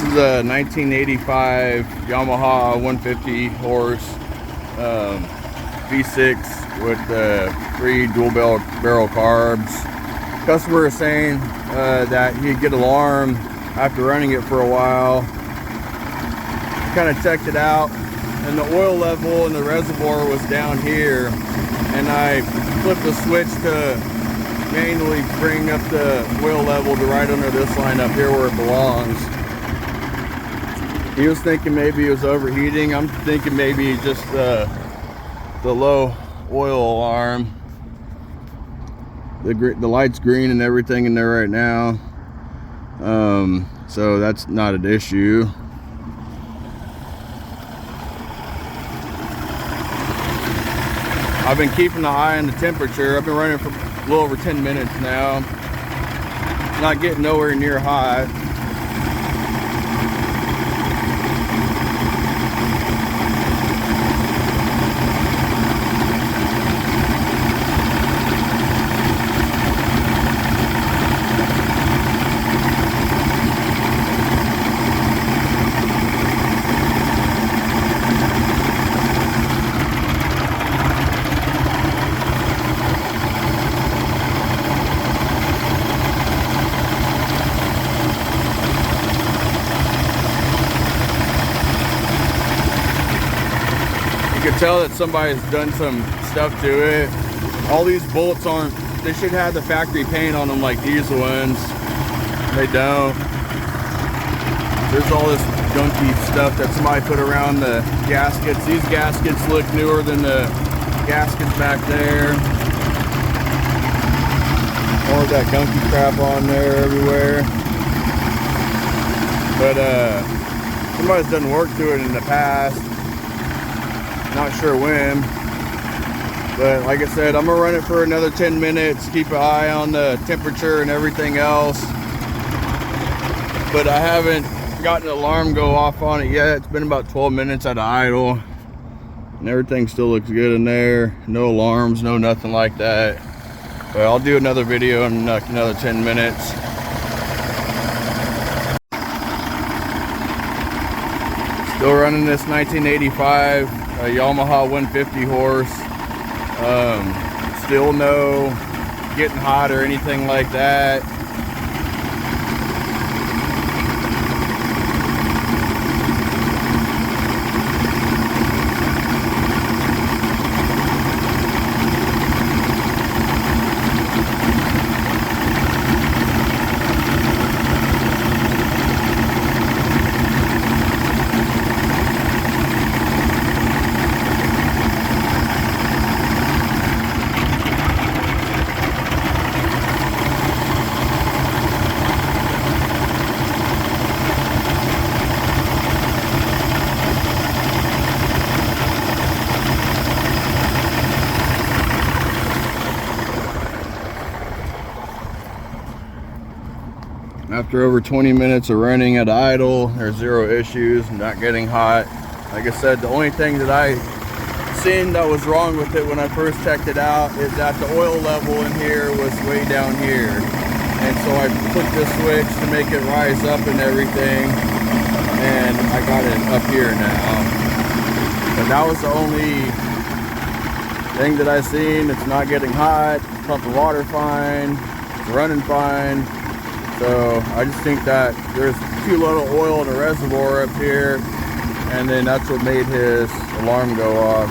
is a 1985 Yamaha 150 horse V6 with 3 dual barrel carbs. Customer is saying that he'd get alarm after running it for a while. Kind of checked it out, and the oil level in the reservoir was down here, and I flipped the switch to manually bring up the oil level to right under this line up here where it belongs. He was thinking maybe it was overheating. I'm thinking maybe just the low oil alarm. The light's green and everything in there right now, so that's not an issue. I've been keeping an eye on the temperature. I've been running for a little over 10 minutes now. Not getting nowhere near hot. You can tell that somebody's done some stuff to it. All these bolts aren't, they should have the factory paint on them like these ones. They don't. There's all this gunky stuff that somebody put around the gaskets. These gaskets look newer than the gaskets back there. All of that gunky crap on there everywhere. But somebody's done work to it in the past. Not sure when, but like I said, I'm gonna run it for another 10 minutes, keep an eye on the temperature and everything else. But I haven't gotten an alarm go off on it yet. It's been about 12 minutes at idle, and everything still looks good in there. No alarms, no nothing like that. But I'll do another video in like another 10 minutes. Still running this 1985 Yamaha 150 horse. Still no getting hot or anything like that. After over 20 minutes of running at idle, there's zero issues, not getting hot. Like I said, the only thing that I seen that was wrong with it when I first checked it out is that the oil level in here was way down here. And so I flipped this switch to make it rise up and everything, and I got it up here now. But that was the only thing that I seen. It's not getting hot, it's pumping water fine, it's running fine. So I just think that there's too little oil in the reservoir up here, and then that's what made his alarm go off.